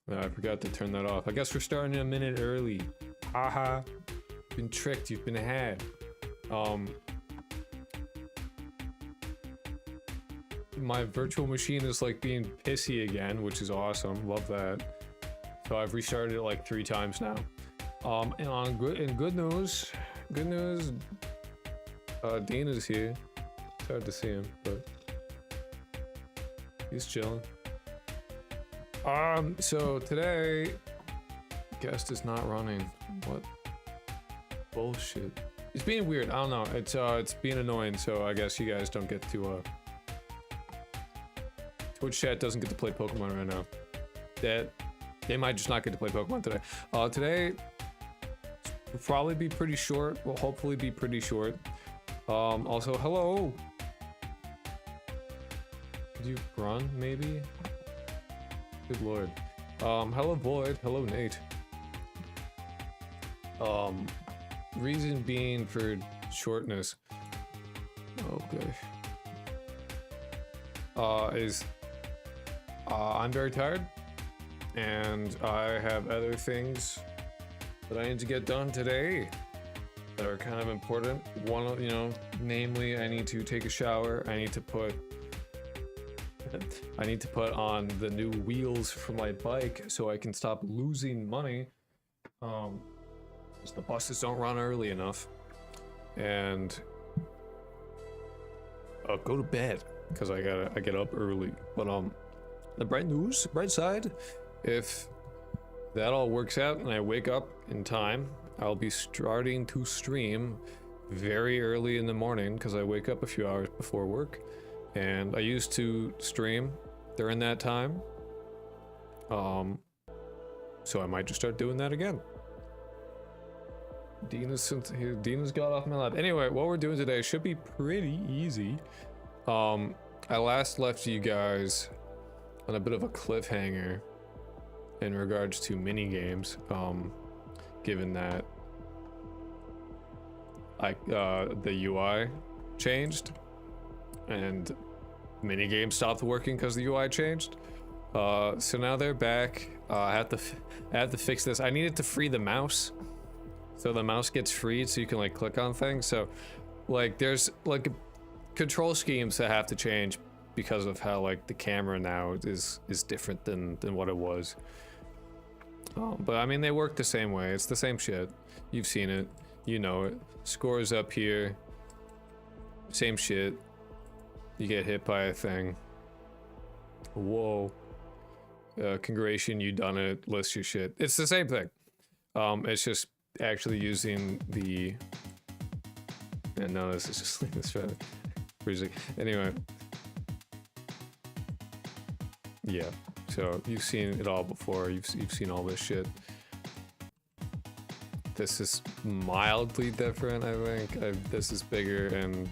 No, I forgot to turn that off. I guess we're starting a minute early. Haha. Been tricked, you've been had. My virtual machine is like being pissy again, which is awesome. Love that. So I've restarted it like 3 times now. And on good news, Dana's here. It's hard to see him, but he's chilling. So today, guest is not running. What bullshit? It's being weird. I don't know. It's being annoying. So I guess you guys don't get to Twitch chat doesn't get to play Pokemon right now. They might just not get to play Pokemon today. Today will probably be pretty short. Will hopefully be pretty short. Also, hello. Could you run maybe? Good lord. Hello Void, hello Nate. Reason being for shortness. Okay. I'm very tired, and I have other things that I need to get done today that are kind of important. One, namely, I need to take a shower. I need to put on the new wheels for my bike so I can stop losing money. Because the buses don't run early enough. And go to bed because I get up early. But the bright side, if that all works out and I wake up in time, I'll be starting to stream very early in the morning because I wake up a few hours before work, and I used to stream during that time. So I might just start doing that again. Dina's got off my lap. Anyway, what we're doing today should be pretty easy. I last left you guys on a bit of a cliffhanger in regards to mini games. Given that the UI changed and mini games stopped working because the UI changed. So now they're back. I have to fix this. I needed to free the mouse, so the mouse gets freed so you can like click on things. So like there's like control schemes that have to change because of how like the camera now is different than what it was. But I mean they work the same way. It's the same shit. You've seen it, you know it. Scores up here, same shit. You get hit by a thing. Whoa. Congratulations, you done it. List your shit. It's the same thing. It's just actually using the. And no, this is just like this right. Freezing. Anyway. Yeah. So you've seen it all before. You've seen all this shit. This is mildly different, I think. This is bigger and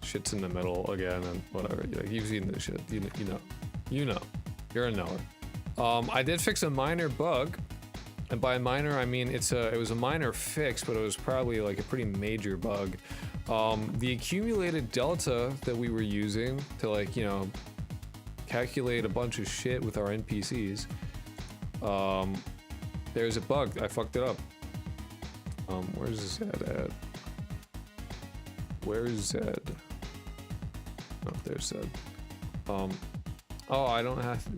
shit's in the middle again and whatever. Like you've seen this shit. You know. You're a knower. I did fix a minor bug, and by minor I mean it was a minor fix, but it was probably like a pretty major bug. The accumulated delta that we were using to like, you know, calculate a bunch of shit with our NPCs. There's a bug. I fucked it up. Where's Zed at? Where's Zed? Oh, there's Zed. Oh, I don't have to.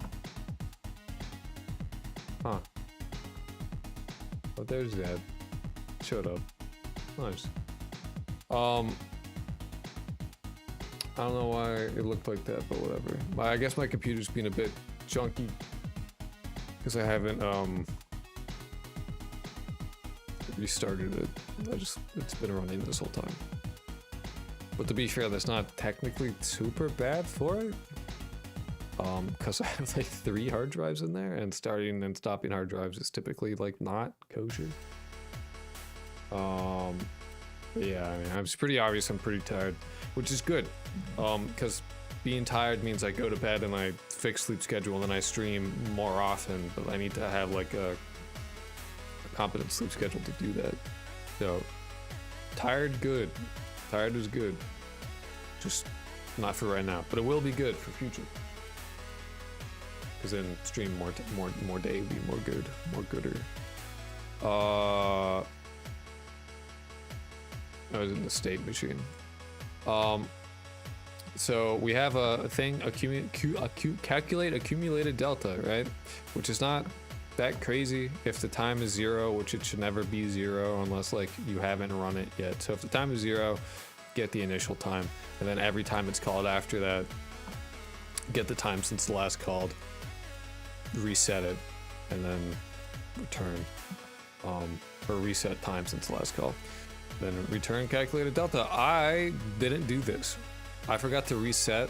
Huh. Oh, there's Zed. Showed up. Nice. I don't know why it looked like that, but whatever. I guess my computer's been a bit junky because I haven't restarted it. It's been running this whole time. But to be fair, that's not technically super bad for it. Because I have like 3 hard drives in there, and starting and stopping hard drives is typically like not kosher. Yeah, I mean, it's pretty obvious I'm pretty tired, which is good. Because being tired means I go to bed and I fix sleep schedule and then I stream more often, but I need to have like a competent sleep schedule to do that. So, tired, good. Tired is good. Just not for right now, but it will be good for future. Because then stream more daily, more good, more gooder. I was in the state machine. So we have a thing, calculate accumulated delta, right? Which is not that crazy if the time is 0, which it should never be 0 unless like you haven't run it yet. So if the time is 0, get the initial time, and then every time it's called after that, get the time since the last called, reset it, and then return, or reset time since the last call, then return calculated delta. I didn't do this. I forgot to reset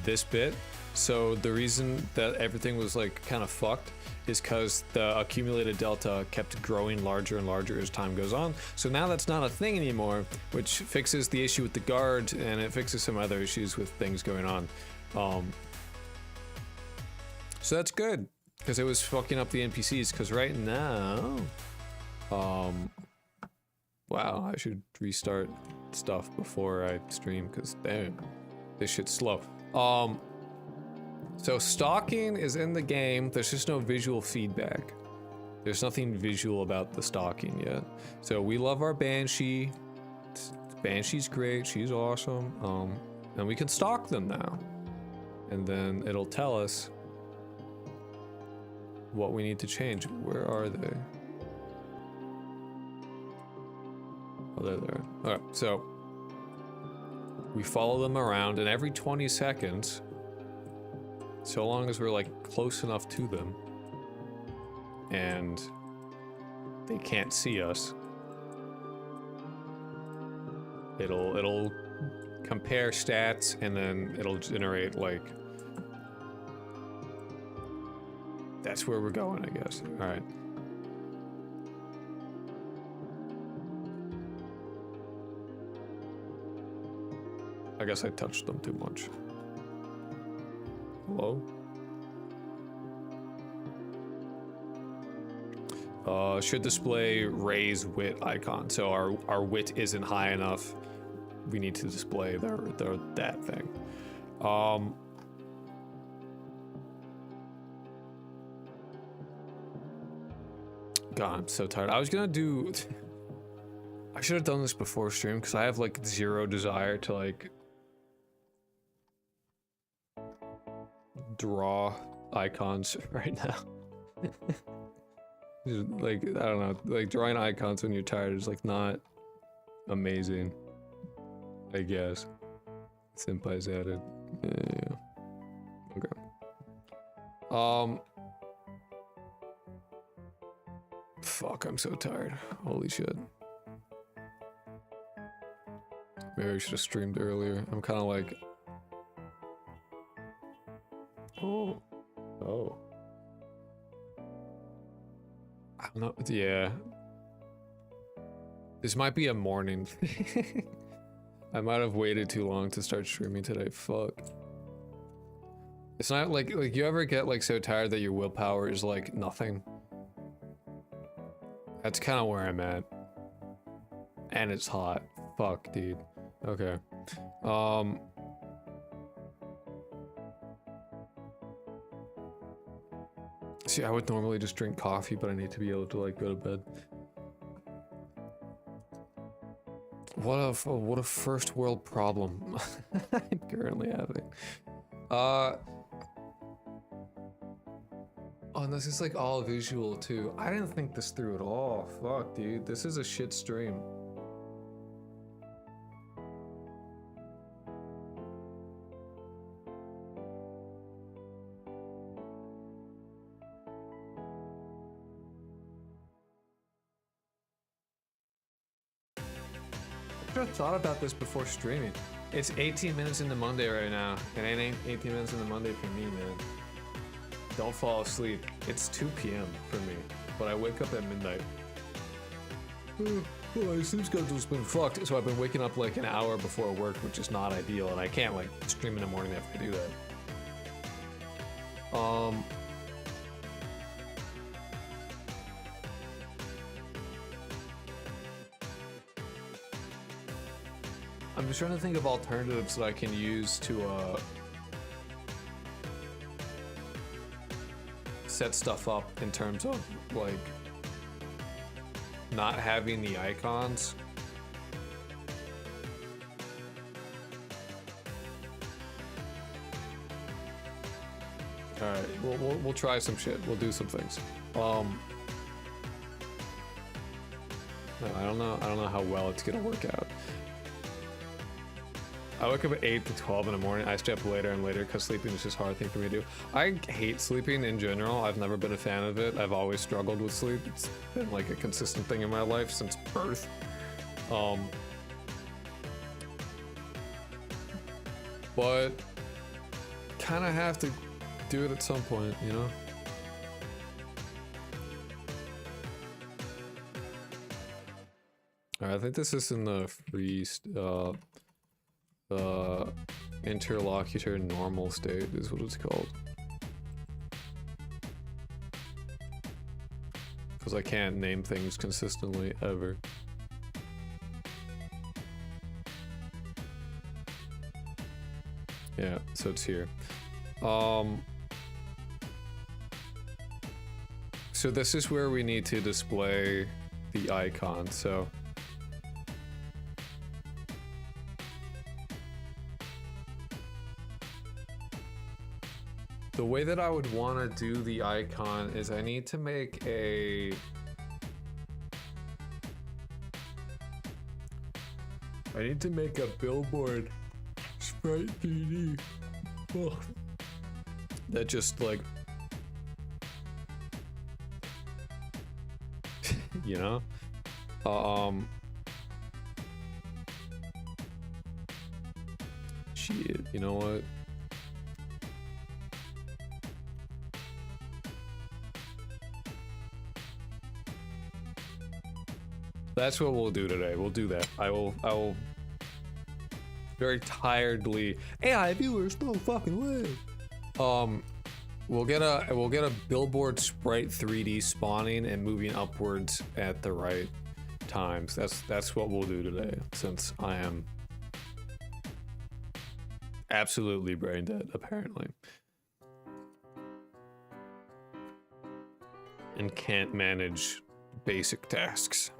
this bit, so the reason that everything was like kind of fucked is because the accumulated delta kept growing larger and larger as time goes on. So now that's not a thing anymore, which fixes the issue with the guard, and it fixes some other issues with things going on. So that's good, because it was fucking up the NPCs, because right now, wow, I should restart stuff before I stream, because damn, this shit's slow. So stalking is in the game, there's just no visual feedback. There's nothing visual about the stalking yet. So we love our Banshee. Banshee's great, she's awesome. And we can stalk them now. And then it'll tell us what we need to change. Where are they? Oh, there they are. Alright, so we follow them around, and every 20 seconds, so long as we're like close enough to them and they can't see us, It'll compare stats and then it'll generate like. That's where we're going, I guess. All right. I guess I touched them too much. Hello? Should display raise wit icon. So our wit isn't high enough. We need to display that thing. God, I'm so tired. I was gonna do. I should have done this before stream because I have like zero desire to like draw icons right now. Just, like, I don't know, like drawing icons when you're tired is like not amazing, I guess. Senpai's added. Yeah. Okay. Fuck, I'm so tired. Holy shit. Maybe I should have streamed earlier. I'm kind of like... Oh. Oh. I don't know. Yeah. This might be a morning thing. I might have waited too long to start streaming today. Fuck. It's not like you ever get like so tired that your willpower is like nothing. That's kind of where I'm at. And it's hot. Fuck, dude. Okay. See, I would normally just drink coffee, but I need to be able to like go to bed. What a first world problem I'm currently having. Oh, and this is like all visual too. I didn't think this through at all. Fuck, dude. This is a shit stream. I should have thought about this before streaming. It's 18 minutes into Monday right now. It ain't 18 minutes into Monday for me, man. Don't fall asleep. It's 2 p.m. for me, but I wake up at midnight. Oh, my sleep schedule's been fucked, so I've been waking up like an hour before work, which is not ideal, and I can't like stream in the morning if I do that. I'm just trying to think of alternatives that I can use to set stuff up in terms of like not having the icons. All right, we'll try some shit. We'll do some things. No, I don't know how well it's gonna work out. I wake up at 8 to 12 in the morning. I stay up later and later because sleeping is just a hard thing for me to do. I hate sleeping in general. I've never been a fan of it. I've always struggled with sleep. It's been like a consistent thing in my life since birth. But kind of have to do it at some point, you know? All right, I think this is in the free interlocutor normal state is what it's called. Because I can't name things consistently ever. Yeah, so it's here. So this is where we need to display the icon, so the way that I would want to do the icon is I need to make a Billboard sprite 3D that just like you know Shit, you know what? That's what we'll do today. We'll do that. I will very tiredly. AI viewers, no fucking way. We'll get a Billboard sprite 3D spawning and moving upwards at the right times. That's what we'll do today, since I am absolutely brain dead, apparently. And can't manage basic tasks.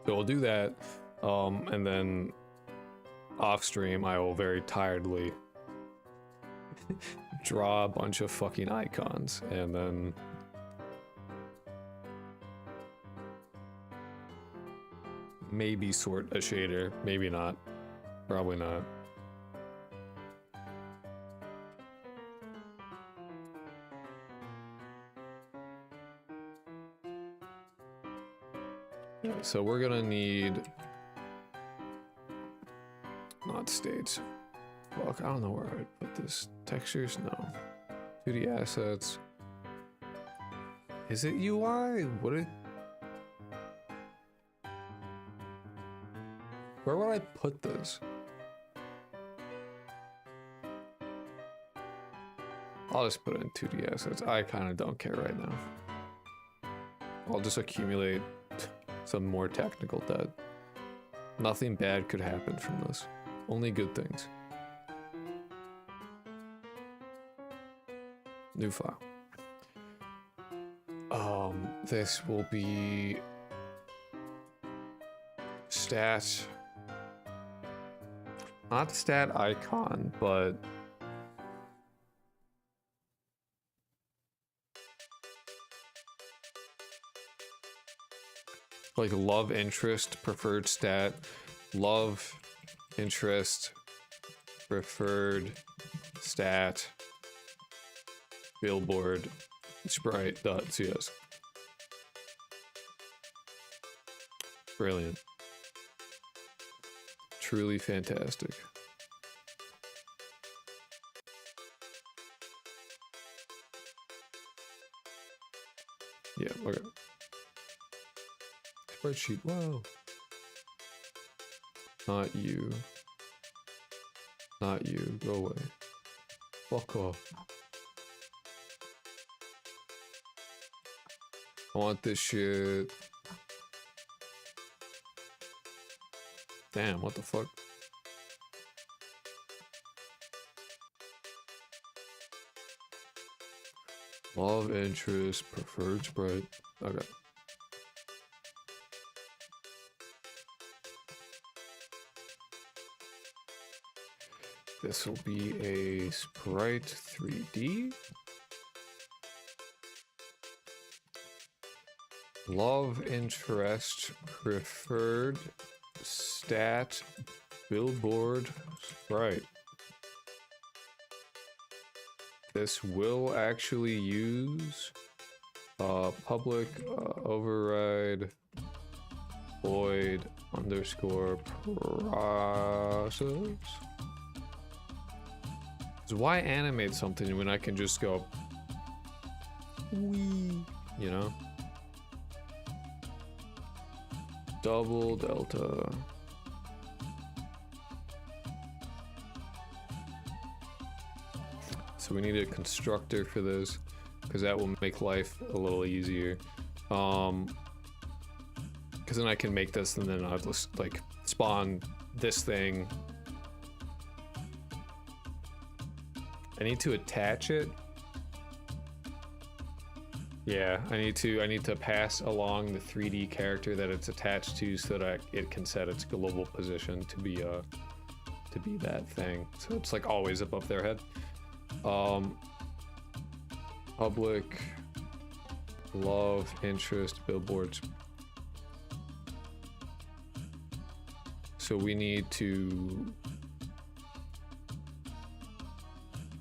So we'll do that, and then off stream I will very tiredly draw a bunch of fucking icons, and then maybe sort a shader, maybe not, probably not. So we're gonna need not states. Fuck, I don't know where I'd put this. Textures, no. 2D assets. Is it UI? Where would I put this? I'll just put it in 2D assets. I kind of don't care right now. I'll just accumulate some more technical debt. Nothing bad could happen from this. Only good things. New file. This will be stat. Not stat icon, but like love interest, preferred stat, love interest, preferred stat, Billboard, sprite.cs. Brilliant. Truly fantastic. Yeah, okay. Spreadsheet, wow. Not you. Not you, go away. Fuck off. I want this shit. Damn, what the fuck? Love interest, preferred sprite. Okay. This will be a sprite 3D. Love interest, preferred stat, Billboard sprite. This will actually use public override void underscore process. So why animate something when I can just go wee, you know? Double delta. So we need a constructor for this, because that will make life a little easier. Because then I can make this, and then I'll just like spawn this thing. I need to attach it. Yeah, I need to pass along the 3D character that it's attached to, so that it can set its global position to be that thing. So it's like always above their head. Public love interest billboards. So we need to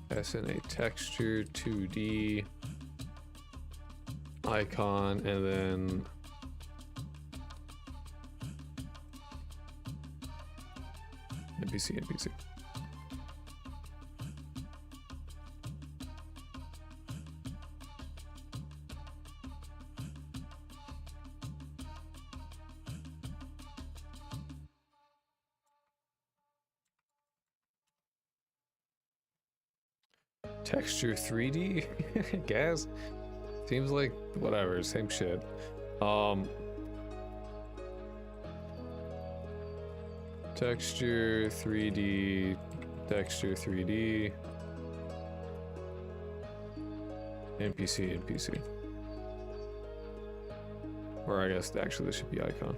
pass in a texture 2D icon, and then NPC. Texture 3D, I guess. Seems like whatever, same shit. Texture 3D, texture 3D, NPC. Or I guess actually this should be icon.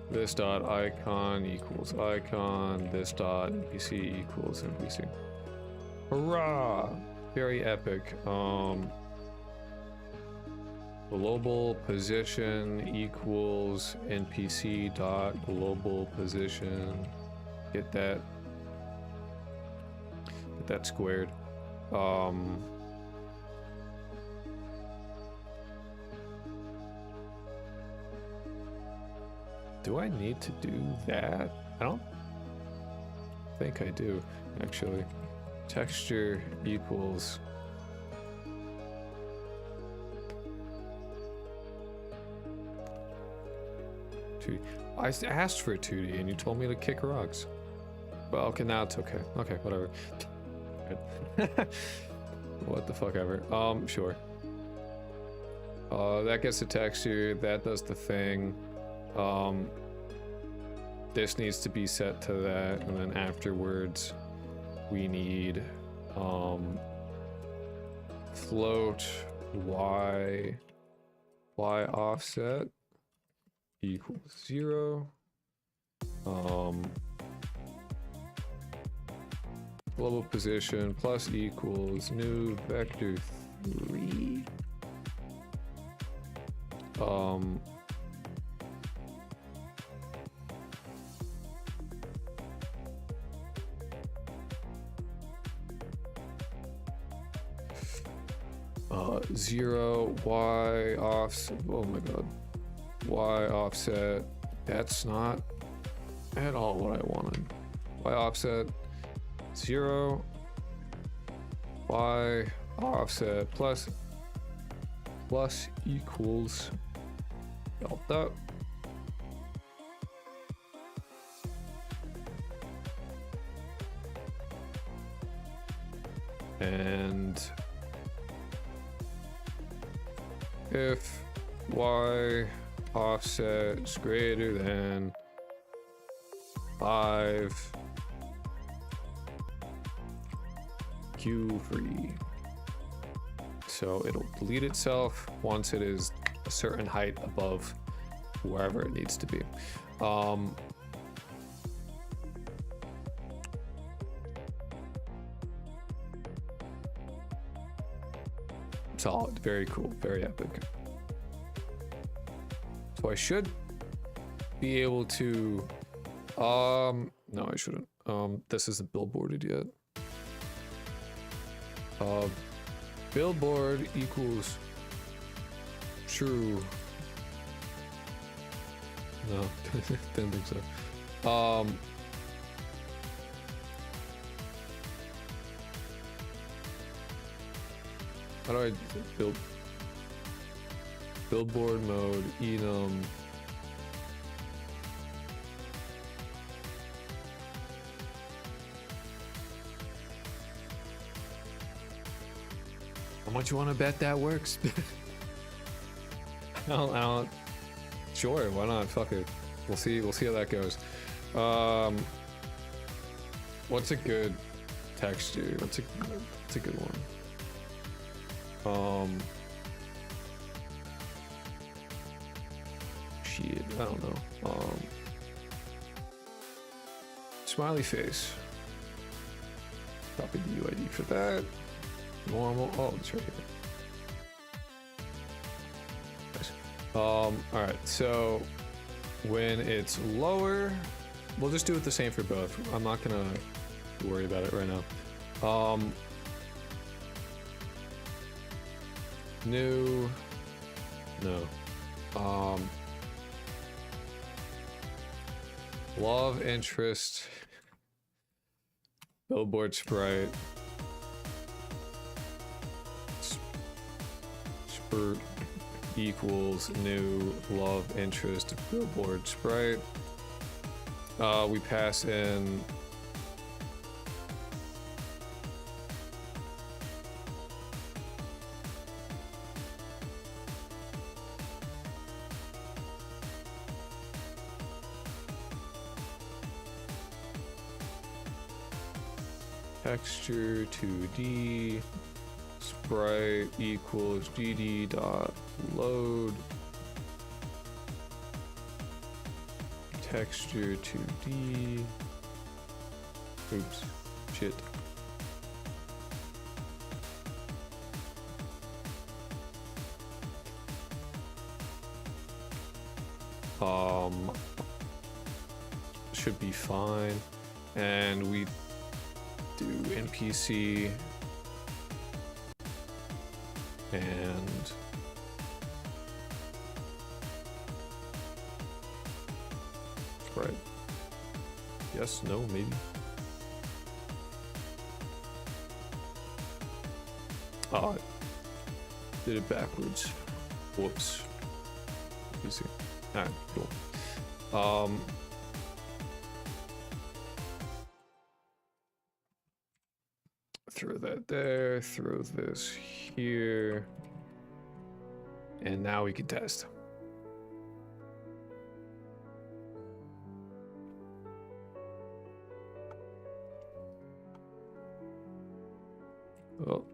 This dot icon equals icon, this dot NPC equals NPC. Hurrah! Very epic. Global position equals NPC dot global position. Get that squared. Do I need to do that? I don't think I do, actually. Texture equals I asked for 2D and you told me to kick rocks. Well, okay, now it's okay. Okay, whatever. What the fuck ever. Sure. That gets the texture, that does the thing. This needs to be set to that, and then afterwards we need float y offset equals 0. Global position plus equals new vector 3. 0 y offset. Oh my god. Y offset. That's not at all what I wanted. Y offset 0 y offset plus equals delta. And if y offset is greater than 5 q free, so it'll delete itself once it is a certain height above wherever it needs to be. Solid, very cool, very epic. So I should be able to, no, I shouldn't. This isn't billboarded yet. Billboard equals true. No, didn't think so. How do I build billboard mode enum? How much you want to bet that works? I don't. Sure, why not? Fuck it. We'll see how that goes. What's a good texture? What's a good one? Shit, I don't know. Smiley face. Copy the UID for that. Normal. Oh, it's right here. Nice. Alright, so when it's lower, we'll just do it the same for both. I'm not gonna worry about it right now. New, no. Love interest, billboard sprite, spurt equals new love interest billboard sprite. We pass in texture 2D sprite equals gd dot load texture 2D. Oops, shit. Should be fine. And we do NPC and right. Yes, no, maybe. Oh, I did it backwards. Whoops. Easy. Alright, cool. Throw that there, throw this here. And now we can test. Oh.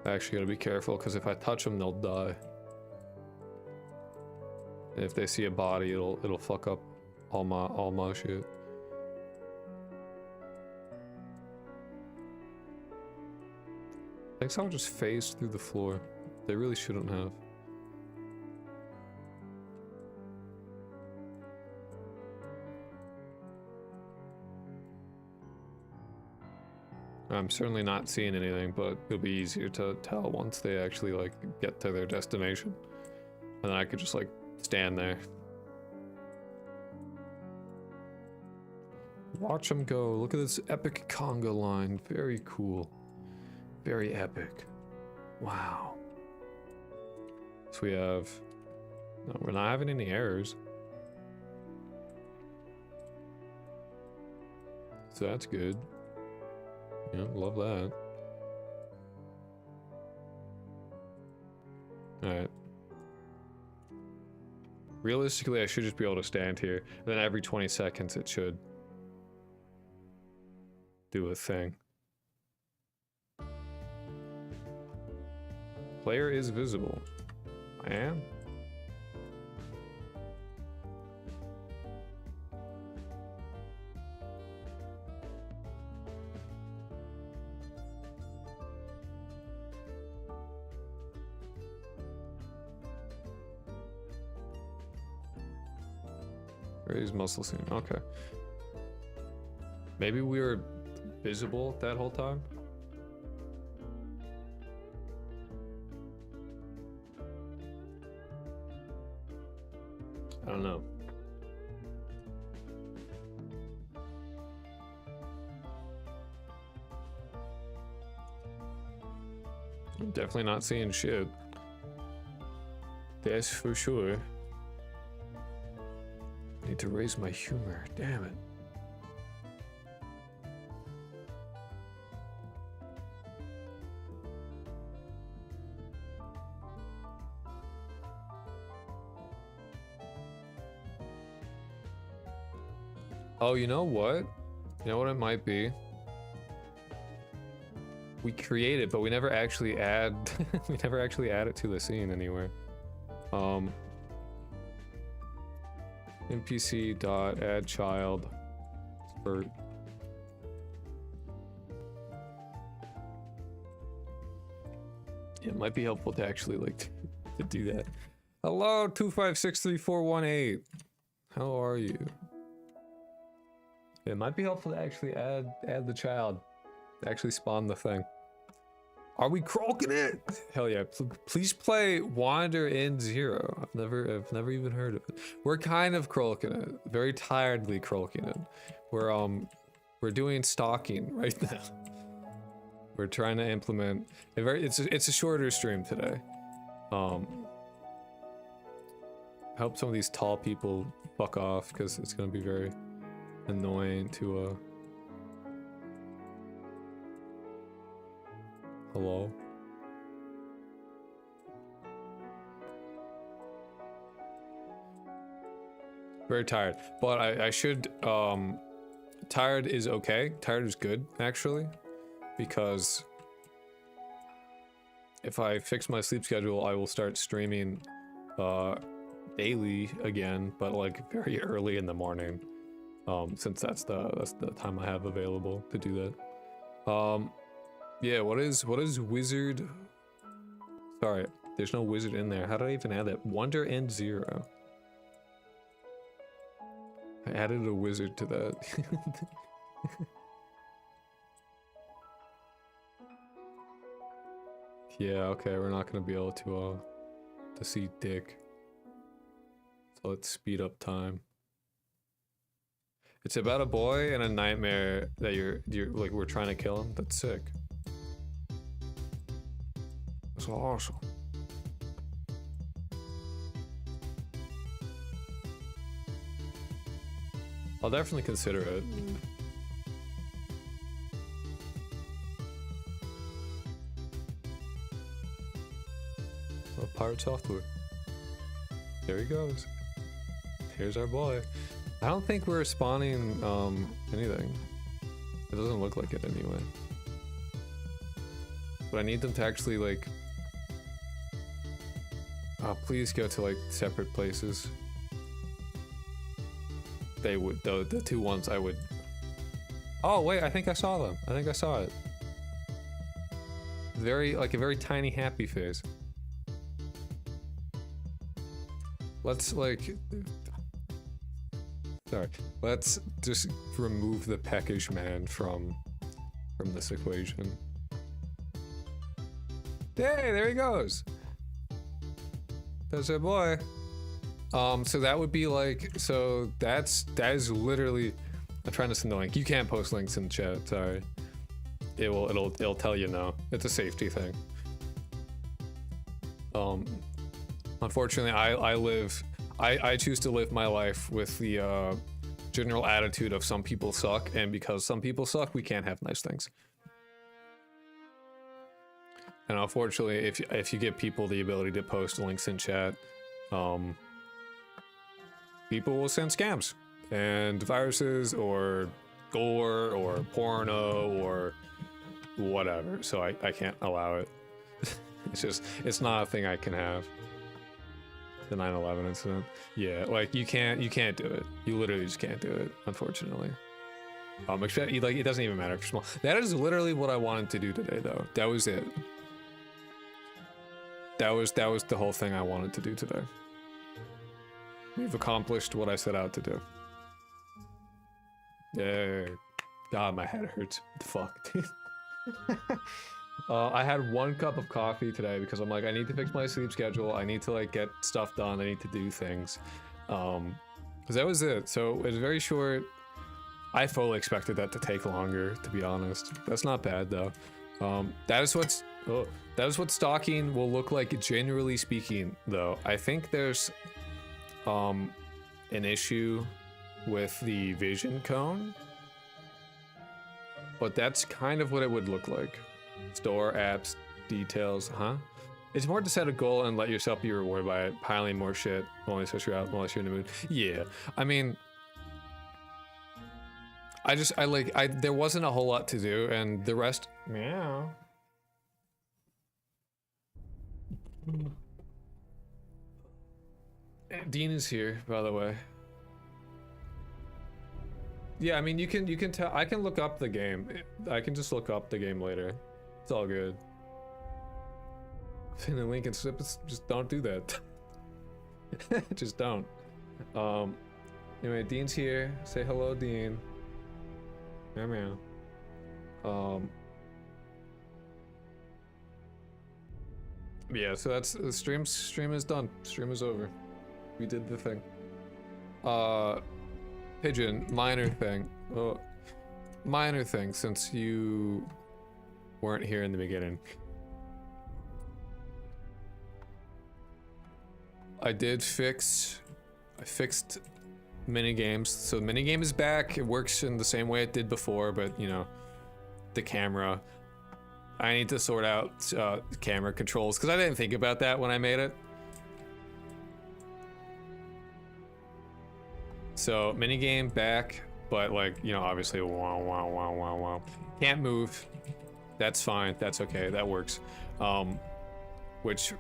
I actually gotta be careful because if I touch them, they'll die. And if they see a body, it'll fuck up all my shit. I think someone just phased through the floor. They really shouldn't have. I'm certainly not seeing anything, but it'll be easier to tell once they actually like get to their destination. And then I could just like stand there. Watch them go. Look at this epic conga line. Very cool. Very epic. Wow. So we have... No, we're not having any errors. So that's good. Yeah, love that. Alright. Realistically, I should just be able to stand here. And then every 20 seconds it should do a thing. Player is visible. I am. Raise muscle scene. Okay. Maybe we were visible that whole time? I don't know. I'm definitely not seeing shit. That's for sure. Need to raise my humor, damn it. Oh, you know what? You know what it might be? We create it, but we never actually add we never actually add it to the scene anywhere. NPC dot add child spurt. Yeah, it might be helpful to actually like to do that. Hello 2563418. How are you? It might be helpful to actually add the child. Actually spawn the thing. Are we croaking it? Hell yeah! Please play Wander in Zero. I've never even heard of it. We're kind of croaking it, very tiredly croaking it. We're doing stalking right now. We're trying to implement it's a shorter stream today. Help some of these tall people fuck off because it's gonna be very annoying to hello? Very tired. But I should, tired is okay. Tired is good, actually. Because if I fix my sleep schedule, I will start streaming, daily again, but like very early in the morning. Since that's the time I have available to do that. Yeah, what is wizard? Sorry, there's no wizard in there. How did I even add that? Wonder and 0. I added a wizard to that. Yeah, okay, we're not gonna be able to see Dick. So let's speed up time. It's about a boy and a nightmare that you're like, we're trying to kill him. That's sick. That's awesome. I'll definitely consider it. Oh, pirate software. There he goes. Here's our boy. I don't think we're spawning anything. It doesn't look like it anyway. But I need them to actually like... Oh, please go to like separate places. They would, though, the two ones I would... Oh wait, I think I saw them. I think I saw it. Very, like a very tiny happy face. Let's like... Sorry. Let's just remove the peckish man from this equation. Hey, there he goes. That's our boy. So that would be like, so that is literally, I'm trying to send the link. You can't post links in chat, sorry. It'll tell you no. It's a safety thing. Unfortunately, I choose to live my life with the general attitude of some people suck, and because some people suck, we can't have nice things. And unfortunately, if you give people the ability to post links in chat, people will send scams and viruses or gore or porno or whatever. So I can't allow it. It's not a thing I can have. The 9/11 incident. Yeah, like you can't do it. You literally just can't do it, unfortunately. Like it doesn't even matter if you're small. That is literally what I wanted to do today, though. That was it. That was the whole thing I wanted to do today. We've accomplished what I set out to do. Yeah. God, my head hurts. What the fuck, dude? I had 1 cup of coffee today because I'm like, I need to fix my sleep schedule. I need to like get stuff done. I need to do things. Because that was it. So it was very short. I fully expected that to take longer, to be honest. That's not bad though. That is what stalking will look like, generally speaking, though. I think there's an issue with the vision cone, but that's kind of what it would look like. Store apps, details, huh? It's more to set a goal and let yourself be rewarded by it. Piling more shit only so you're out unless you're in the mood. Yeah, I mean, there wasn't a whole lot to do, and the rest. Meow. Dean is here, by the way. Yeah, I mean, you can tell. I can look up the game. I can just look up the game later. It's all good. In the link and snippets, just don't do that. Just don't. Anyway, Dean's here. Say hello, Dean. Meow meow. Yeah, so that's the stream is done. Stream is over. We did the thing. Pigeon, minor thing. Oh, minor thing, since you weren't here in the beginning. I fixed minigames. So minigame is back. It works in the same way it did before, but you know, the camera. I need to sort out camera controls because I didn't think about that when I made it. So minigame back, but like, you know, obviously wow, wow, wow, wow, wow. Can't move. That's fine. That's okay. That works. Which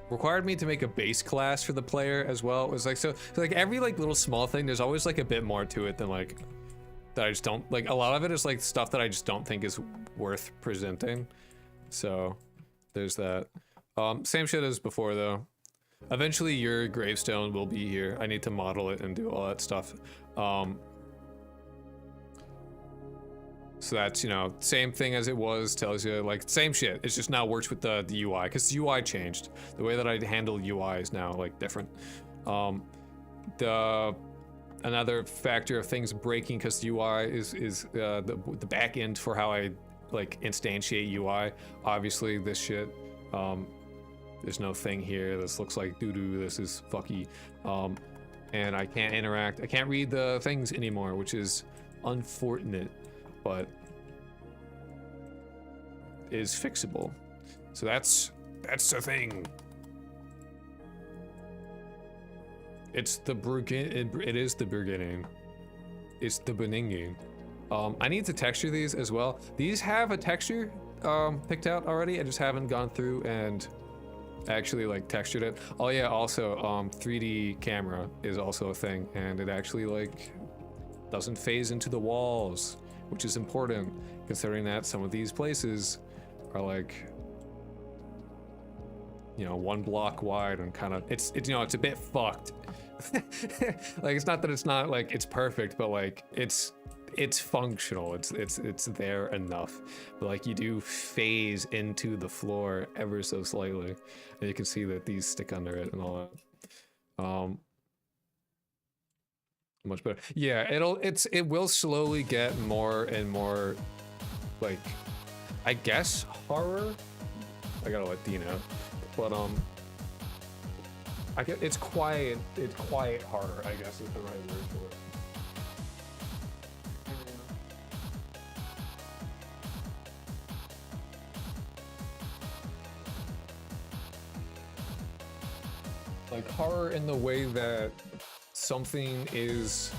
required me to make a base class for the player as well. It was like, so like every like little small thing, there's always like a bit more to it than like, that I just don't, like a lot of it is like stuff that I just don't think is worth presenting. So there's that. Same shit as before though. Eventually your gravestone will be here. I need to model it and do all that stuff. So that's, you know, same thing as it was, tells you like same shit. It's just now works with the UI because the UI changed. The way that I handle UI is now like different. Another factor of things breaking because UI is the back end for how I like instantiate UI. Obviously this shit, there's no thing here. This looks like doo-doo. This is fucky. And I can't interact. I can't read the things anymore, which is unfortunate, but is fixable. So that's the thing. It's the it is the beginning. It's the beginning. I need to texture these as well. These have a texture picked out already. I just haven't gone through and actually like textured it. Oh yeah, also 3D camera is also a thing, and it actually like doesn't phase into the walls, which is important considering that some of these places are like, you know, 1 block wide and kind of it's you know, it's a bit fucked. Like it's not that it's not like it's perfect, but like it's functional. It's there enough, but like you do phase into the floor ever so slightly, and you can see that these stick under it and all that. Much better. Yeah, it will slowly get more and more like, I guess, horror. I gotta let Dean out, but it's quiet horror, I guess is the right word for it. Like horror in the way that something is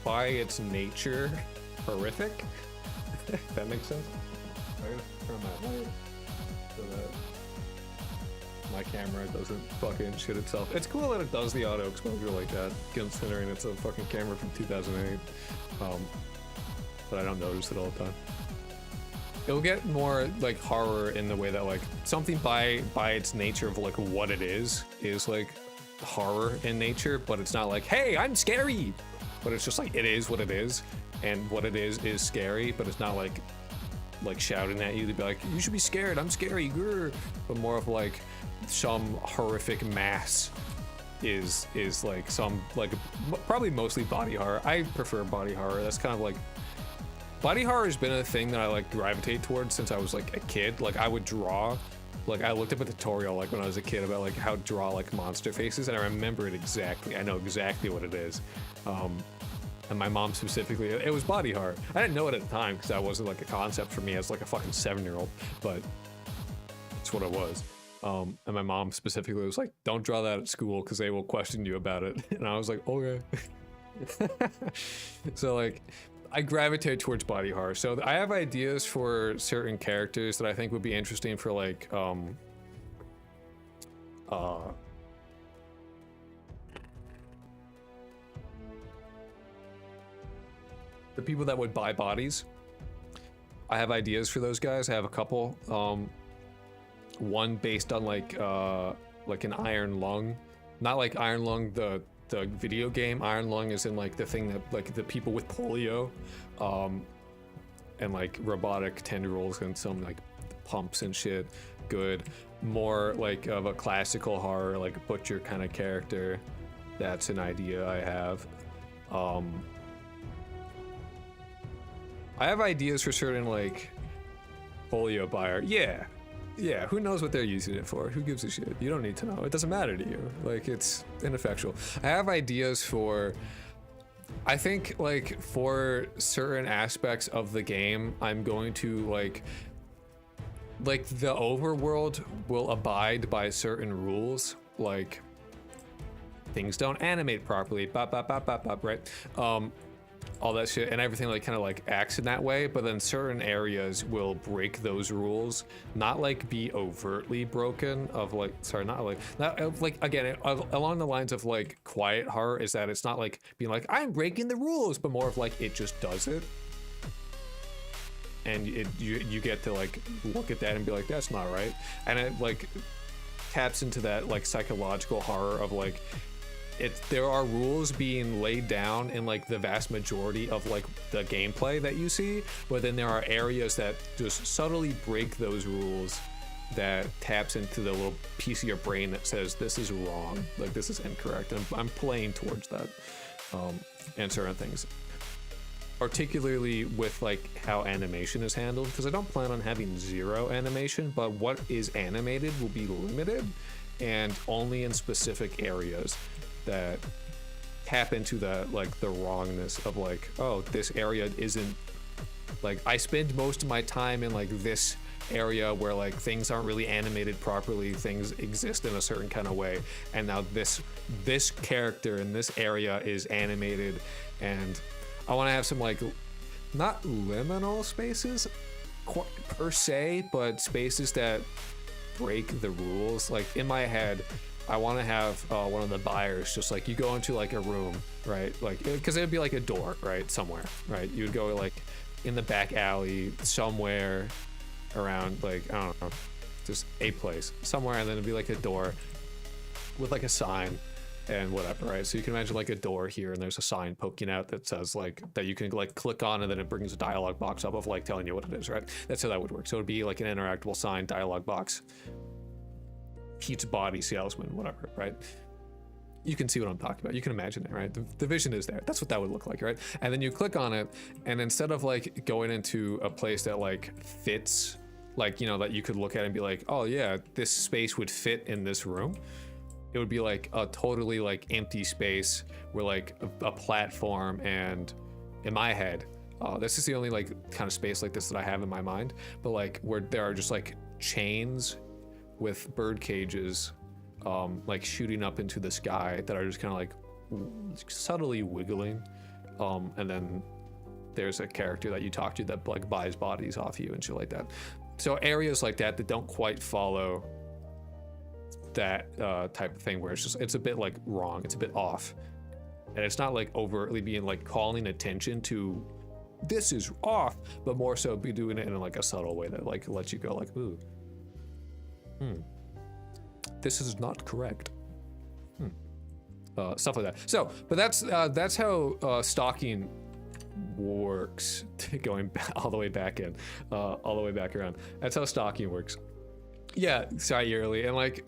by its nature horrific. If that makes sense. I'm gonna turn my light so that my camera doesn't fucking shit itself. It's cool that it does the auto exposure like that, considering it's a fucking camera from 2008. But I don't notice it all the time. It'll get more like horror in the way that like something by its nature of like what it is like horror in nature, but it's not like, hey, I'm scary, but it's just like it is what it is, and what it is scary, but it's not like shouting at you to be like, you should be scared, I'm scary, grr. But more of like some horrific mass is like some like probably mostly body horror. I prefer body horror. That's kind of like, body horror has been a thing that I like gravitate towards since I was like a kid. Like I would draw, like I looked up a tutorial like when I was a kid about like how to draw like monster faces, and I remember it exactly. I know exactly what it is. And my mom specifically, it was body horror. I didn't know it at the time because that wasn't like a concept for me as like a fucking 7-year-old, but it's what it was. And my mom specifically was like, don't draw that at school because they will question you about it. And I was like, okay. So like, I gravitate towards body horror. So I have ideas for certain characters that I think would be interesting for like, the people that would buy bodies. I have ideas for those guys. I have a couple. One based on like an iron lung, not like iron lung the video game. Iron lung is in like the thing that like the people with polio, and like robotic tendrils and some like pumps and shit. Good. More like of a classical horror, like butcher kind of character. That's an idea I have. I have ideas for certain like polio buyer. Yeah, who knows what they're using it for? Who gives a shit? You don't need to know. It doesn't matter to you. Like, it's ineffectual. I have ideas for, I think, like, for certain aspects of the game, I'm going to, like the overworld will abide by certain rules. Like, things don't animate properly, bop, bop, bop, bop, bop, right? All that shit, and everything like kind of like acts in that way, but then certain areas will break those rules, not like be overtly broken of like, sorry, not like again, along the lines of like quiet heart, is that it's not like being like, I'm breaking the rules, but more of like, it just does it. And you get to like look at that and be like, that's not right. And it like taps into that like psychological horror of like, there are rules being laid down in like the vast majority of like the gameplay that you see, but then there are areas that just subtly break those rules, that taps into the little piece of your brain that says this is wrong, like this is incorrect, and I'm playing towards that, and certain things, particularly with like how animation is handled, because I don't plan on having zero animation, but what is animated will be limited and only in specific areas that tap into the like the wrongness of like, oh, this area isn't like, I spend most of my time in like this area where like things aren't really animated properly, things exist in a certain kind of way, and now this character in this area is animated, and I want to have some like, not liminal spaces per se, but spaces that break the rules. Like in my head, I want to have one of the buyers just like, you go into like a room, right? Like, because it would be like a door, right? Somewhere, right? You would go like in the back alley somewhere around, like, I don't know, just a place somewhere, and then it'd be like a door with like a sign and whatever, right? So you can imagine like a door here, and there's a sign poking out that says like, that you can like click on, and then it brings a dialogue box up of like telling you what it is, right? That's how that would work. So it'd be like an interactable sign, dialogue box, Pete's body salesman, whatever, right? You can see what I'm talking about. You can imagine it, right? The vision is there. That's what that would look like, right? And then you click on it, and instead of like going into a place that like fits, like, you know, that you could look at and be like, oh yeah, this space would fit in this room, it would be like a totally like empty space where like a platform, and in my head, this is the only like kind of space like this that I have in my mind, but like where there are just like chains with bird cages like shooting up into the sky that are just kind of like subtly wiggling, and then there's a character that you talk to that like buys bodies off you and shit like that. So areas like that don't quite follow that type of thing, where it's a bit like wrong, it's a bit off, and it's not like overtly being like calling attention to this is off, but more so be doing it in like a subtle way that like lets you go like, ooh, this is not correct, stuff like that. So, but that's how stalking works. Going all the way back in, all the way back around. That's how stalking works. Yeah, sorry, yearly, and like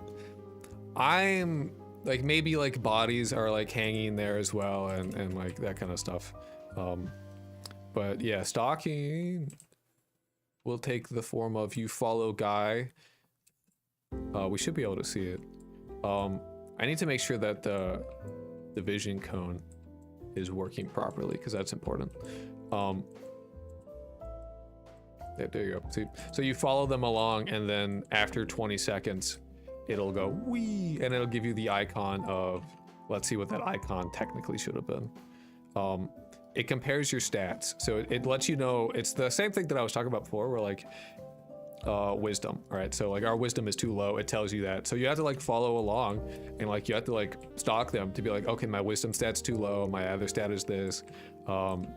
I'm like, maybe like bodies are like hanging there as well, and like that kind of stuff. But yeah, stalking will take the form of you follow guy. We should be able to see it. I need to make sure that the vision cone is working properly, because that's important. There you go. See, so you follow them along, and then after 20 seconds, it'll go wee, and it'll give you the icon of, let's see what that icon technically should have been. It compares your stats, so it lets you know. It's the same thing that I was talking about before, where like wisdom, right? So like our wisdom is too low, it tells you that, so you have to like follow along, and like you have to like stalk them to be like, okay, my wisdom stat's too low, my other stat is this,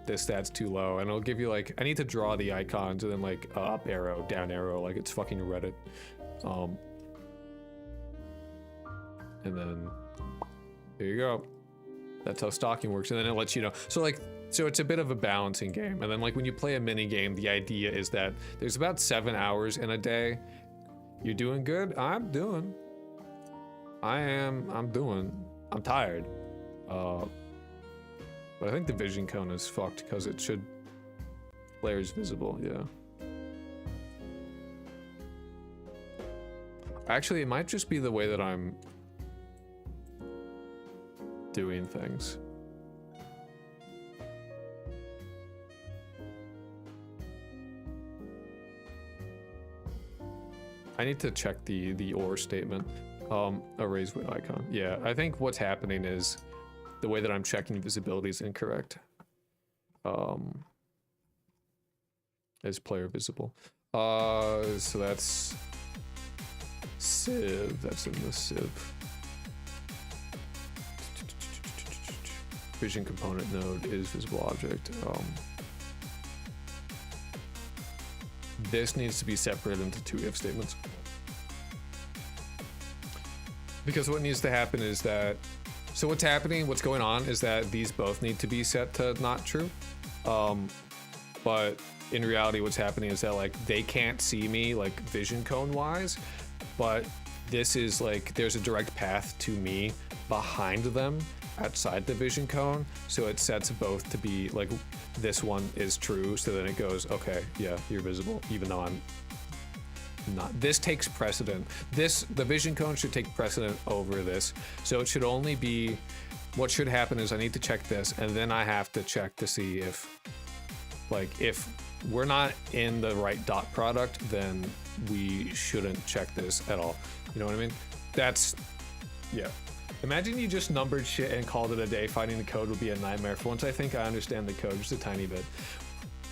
this stat's too low, and it'll give you like, I need to draw the icons, and then like up arrow, down arrow, like it's fucking Reddit, and then there you go. That's how stalking works, and then it lets you know. So it's a bit of a balancing game. And then like when you play a mini game, the idea is that there's about 7 hours in a day. You're doing good? I'm tired. But I think the vision cone is fucked, because it should, players visible, yeah. Actually, it might just be the way that I'm doing things. I need to check the or statement. A raised wheel icon. Yeah, I think what's happening is the way that I'm checking visibility is incorrect. Is player visible. So that's Civ. That's in the Civ. Vision component node is visible object. This needs to be separated into two if statements. Because what needs to happen is that, so what's happening, what's going on is that these both need to be set to not true. But in reality, what's happening is that like they can't see me like vision cone wise, but this is like, there's a direct path to me behind them outside the vision cone. So it sets both to be like, this one is true. So then it goes, okay, yeah, you're visible, even though I'm not. This takes precedent. The vision cone should take precedent over this. So it should only be, what should happen is I need to check this, and then I have to check to see if, like, if we're not in the right dot product, then we shouldn't check this at all. You know what I mean? That's, yeah. Imagine you just numbered shit and called it a day. Finding the code would be a nightmare. For once, I think I understand the code just a tiny bit.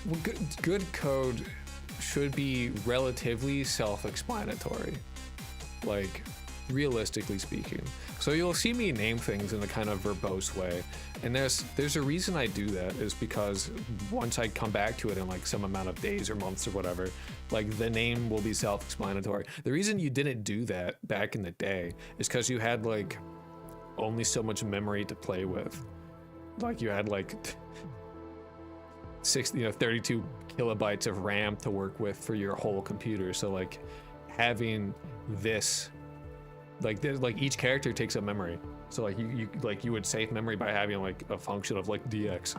Well, good code should be relatively self-explanatory, like realistically speaking. So you'll see me name things in a kind of verbose way, and there's a reason I do that, is because once I come back to it in like some amount of days or months or whatever, like the name will be self-explanatory. The reason you didn't do that back in the day is because you had like only so much memory to play with. Like you had like 32 kilobytes of RAM to work with for your whole computer. So like having this, like each character takes up memory. So like you would save memory by having like a function of like dx,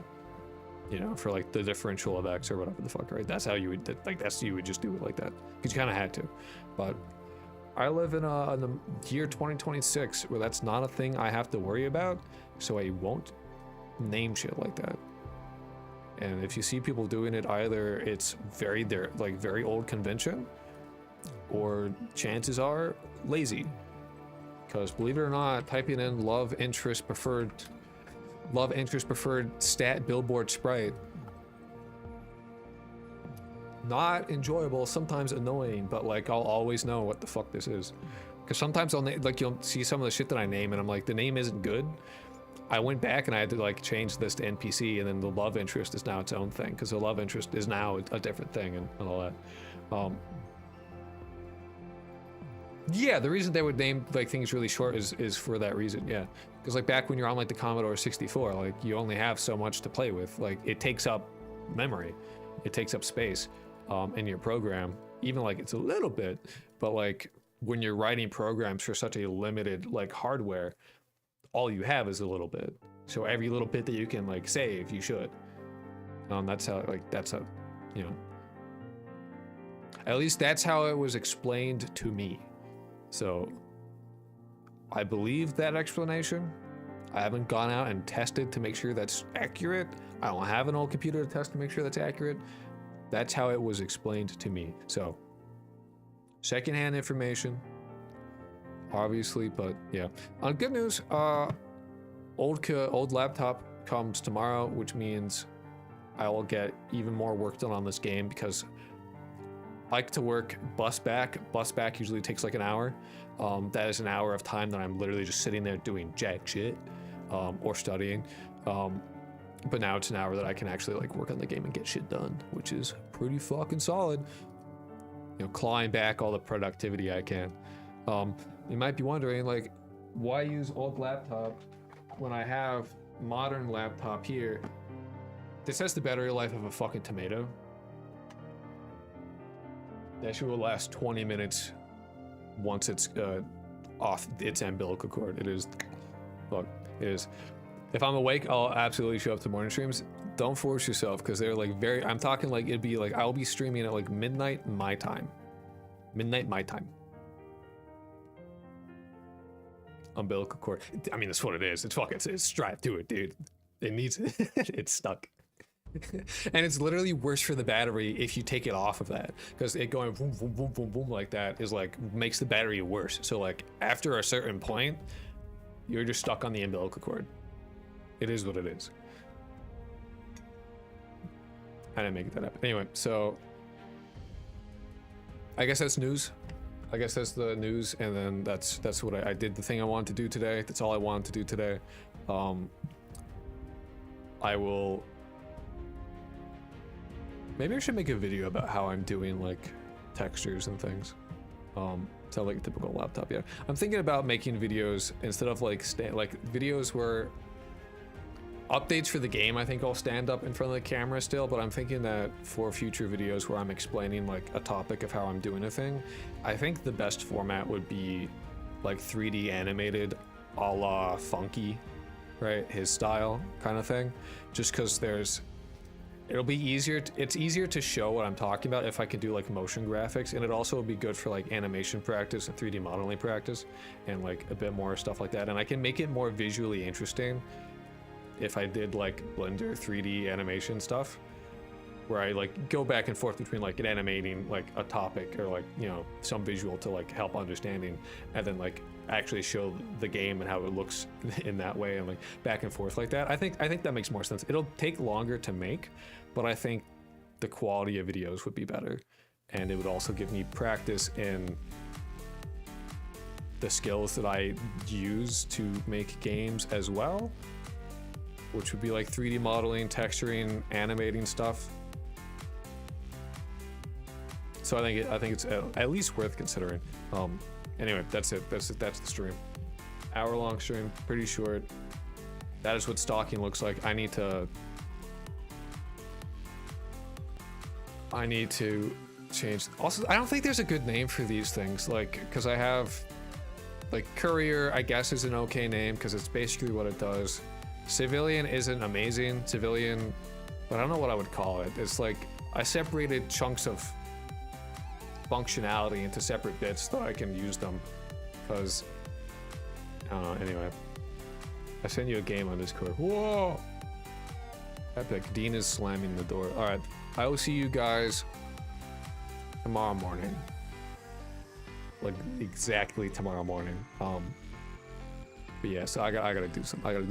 you know, for like the differential of x or whatever the fuck, right? That's how you would, like you would just do it like that, because you kind of had to. But I live in the year 2026 where that's not a thing I have to worry about, so I won't name shit like that. And if you see people doing it, either it's very old convention, or chances are lazy. Because believe it or not, typing in love interest preferred stat Billboard sprite, not enjoyable, sometimes annoying, but like I'll always know what the fuck this is. Because sometimes you'll see some of the shit that I name and I'm like, the name isn't good. I went back and I had to like change this to NPC, and then the love interest is now its own thing, because the love interest is now a different thing and all that. Yeah, the reason they would name like things really short is for that reason. Yeah, because like back when you're on like the Commodore 64, like you only have so much to play with. Like it takes up memory, it takes up space in your program. Even like it's a little bit, but like when you're writing programs for such a limited like hardware, all you have is a little bit. So every little bit that you can like save, you should. That's how, you know, at least that's how it was explained to me. So I believe that explanation. I haven't gone out and tested to make sure that's accurate. I don't have an old computer to test to make sure that's accurate. That's how it was explained to me. So secondhand information, obviously, but yeah. On good news, old laptop comes tomorrow, which means I will get even more work done on this game, because I like to work bus back. Bus back usually takes like an hour. That is an hour of time that I'm literally just sitting there doing jack shit, or studying. But now it's an hour that I can actually like work on the game and get shit done, which is pretty fucking solid. You know, clawing back all the productivity I can. You might be wondering, like, why use old laptop when I have modern laptop here? This has the battery life of a fucking tomato. That shit will last 20 minutes once it's off its umbilical cord. It is, look, it is. If I'm awake, I'll absolutely show up to morning streams. Don't force yourself, because they're like very, I'm talking like it'd be like, I'll be streaming at like midnight my time. Midnight my time. Umbilical cord. I mean, that's what it is. It's fucking, it's strapped to it, dude. It needs it. It's stuck. And it's literally worse for the battery if you take it off of that, because it going boom, boom, boom, boom, boom like that is like makes the battery worse. So like after a certain point, you're just stuck on the umbilical cord. It is what it is. I didn't make that up. Anyway, so I guess that's news. I guess that's the news, and then that's what I did. The thing I wanted to do today. That's all I wanted to do today. I will. Maybe I should make a video about how I'm doing like textures and things. So like a typical laptop. Yeah, I'm thinking about making videos instead of like videos where updates for the game. I think I'll stand up in front of the camera still, but I'm thinking that for future videos where I'm explaining like a topic of how I'm doing a thing, I think the best format would be like 3D animated, a la Funky, right? His style kind of thing. Just because it'll be easier. It's easier to show what I'm talking about if I can do like motion graphics, and it also would be good for like animation practice and 3D modeling practice, and like a bit more stuff like that. And I can make it more visually interesting if I did like Blender 3D animation stuff, where I like go back and forth between like animating like a topic or like, you know, some visual to like help understanding, and then like actually show the game and how it looks in that way, and like back and forth like that. I think that makes more sense. It'll take longer to make, but I think the quality of videos would be better, and it would also give me practice in the skills that I use to make games as well, which would be like 3D modeling, texturing, animating stuff. So I think it's at least worth considering. Anyway, that's it. That's the stream. Hour-long stream, pretty short. That is what stalking looks like. I need to change. Also, I don't think there's a good name for these things, like, because I have like courier, I guess, is an okay name because it's basically what it does. Civilian isn't amazing. Civilian, but I don't know what I would call it. It's like I separated chunks of functionality into separate bits so I can use them, because I don't know. Anyway, I sent you a game on Discord. Whoa! Epic. Dean is slamming the door. All right, I will see you guys tomorrow morning. Like exactly tomorrow morning. But yeah, so I gotta do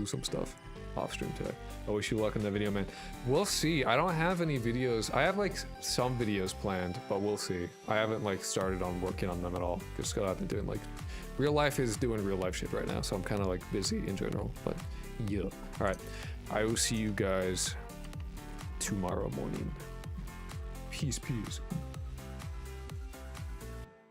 some stuff off stream today. I wish you luck in the video, man. We'll see. I don't have any videos. I have like some videos planned, but we'll see. I haven't like started on working on them at all. Just because I've been doing like real life is doing real life shit right now, so I'm kind of like busy in general. But yeah. All right. I will see you guys tomorrow morning. Peace, peace.